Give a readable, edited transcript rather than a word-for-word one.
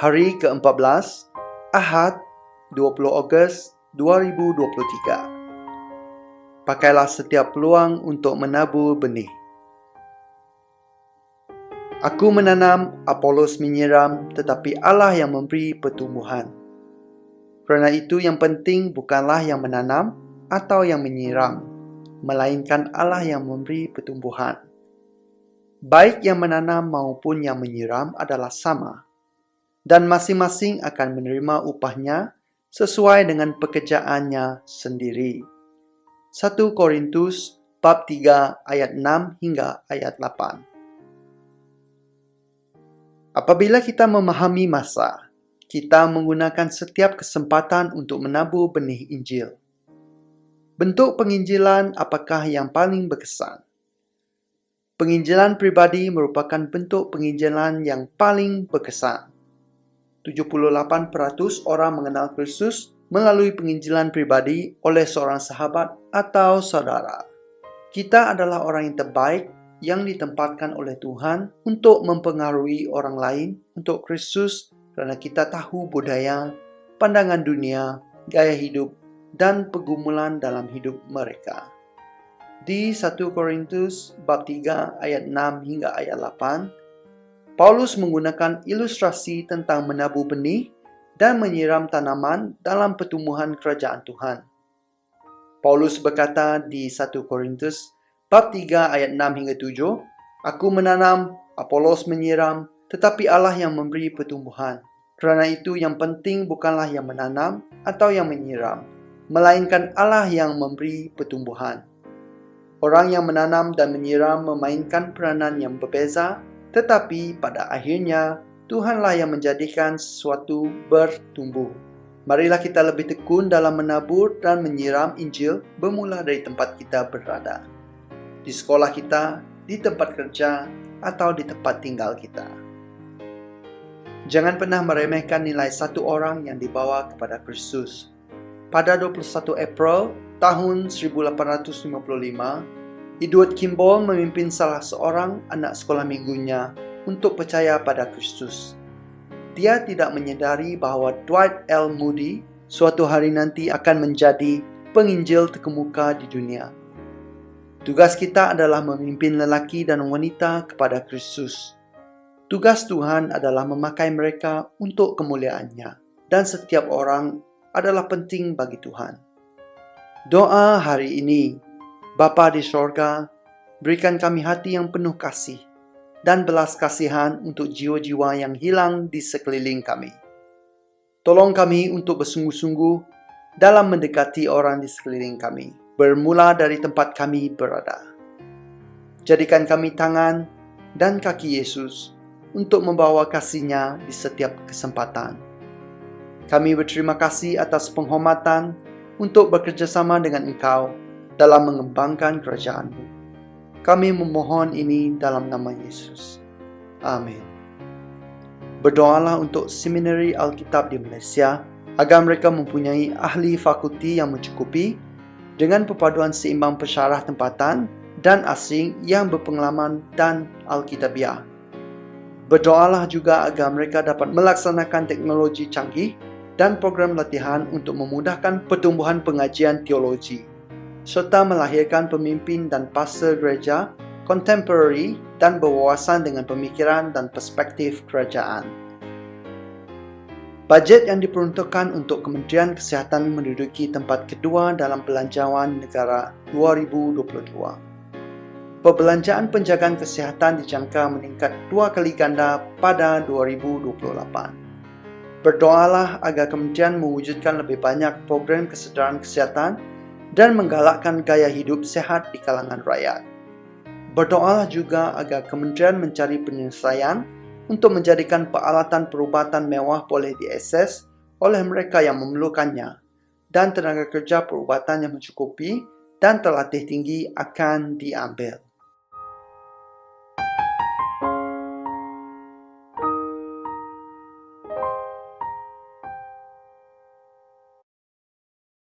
Hari ke-14, Ahad, 20 Ogos 2023. Pakailah setiap peluang untuk menabur benih. Aku menanam, Apolos menyiram, tetapi Allah yang memberi pertumbuhan. Kerana itu yang penting bukanlah yang menanam atau yang menyiram, melainkan Allah yang memberi pertumbuhan. Baik yang menanam maupun yang menyiram adalah sama, dan masing-masing akan menerima upahnya sesuai dengan pekerjaannya sendiri. 1 Korintus bab 3 ayat 6 hingga ayat 8. Apabila kita memahami masa, kita menggunakan setiap kesempatan untuk menabur benih Injil. Bentuk penginjilan apakah yang paling berkesan? Penginjilan pribadi merupakan bentuk penginjilan yang paling berkesan. 78% orang mengenal Kristus melalui penginjilan pribadi oleh seorang sahabat atau saudara. Kita adalah orang yang terbaik yang ditempatkan oleh Tuhan untuk mempengaruhi orang lain untuk Kristus kerana kita tahu budaya, pandangan dunia, gaya hidup, dan pergumulan dalam hidup mereka. Di 1 Korintus bab 3 ayat 6 hingga ayat 8, Paulus menggunakan ilustrasi tentang menabur benih dan menyiram tanaman dalam pertumbuhan kerajaan Tuhan. Paulus berkata di 1 Korintus bab 3 ayat 6 hingga 7, Aku menanam, Apolos menyiram, tetapi Allah yang memberi pertumbuhan. Kerana itu yang penting bukanlah yang menanam atau yang menyiram, melainkan Allah yang memberi pertumbuhan. Orang yang menanam dan menyiram memainkan peranan yang berbeza, tetapi pada akhirnya, Tuhanlah yang menjadikan sesuatu bertumbuh. Marilah kita lebih tekun dalam menabur dan menyiram Injil bermula dari tempat kita berada. Di sekolah kita, di tempat kerja, atau di tempat tinggal kita. Jangan pernah meremehkan nilai satu orang yang dibawa kepada Kristus. Pada 21 April tahun 1855, Edward Kimball memimpin salah seorang anak sekolah minggunya untuk percaya pada Kristus. Dia tidak menyadari bahawa Dwight L. Moody suatu hari nanti akan menjadi penginjil terkemuka di dunia. Tugas kita adalah memimpin lelaki dan wanita kepada Kristus. Tugas Tuhan adalah memakai mereka untuk kemuliaan-Nya, dan setiap orang adalah penting bagi Tuhan. Doa hari ini, Bapa di sorga, berikan kami hati yang penuh kasih dan belas kasihan untuk jiwa-jiwa yang hilang di sekeliling kami. Tolong kami untuk bersungguh-sungguh dalam mendekati orang di sekeliling kami, bermula dari tempat kami berada. Jadikan kami tangan dan kaki Yesus untuk membawa kasih-Nya di setiap kesempatan. Kami berterima kasih atas penghormatan untuk bekerjasama dengan Engkau dalam mengembangkan kerajaan-Mu. Kami memohon ini dalam nama Yesus. Amin. Berdoalah untuk Seminari Alkitab di Malaysia agar mereka mempunyai ahli fakulti yang mencukupi dengan perpaduan seimbang pensyarah tempatan dan asing yang berpengalaman dan Alkitabiah. Berdoalah juga agar mereka dapat melaksanakan teknologi canggih dan program latihan untuk memudahkan pertumbuhan pengajian teologi, serta melahirkan pemimpin dan pastor gereja kontemporari dan berwawasan dengan pemikiran dan perspektif kerajaan. Bajet yang diperuntukkan untuk Kementerian Kesihatan menduduki tempat kedua dalam Belanjawan Negara 2022. Perbelanjaan penjagaan kesihatan dijangka meningkat 2 kali ganda pada 2028. Berdoalah agar kementerian mewujudkan lebih banyak program kesedaran kesihatan dan menggalakkan gaya hidup sehat di kalangan rakyat. Berdoalah juga agar kementerian mencari penyelesaian untuk menjadikan peralatan perubatan mewah boleh diakses oleh mereka yang memerlukannya, dan tenaga kerja perubatan yang mencukupi dan terlatih tinggi akan diambil.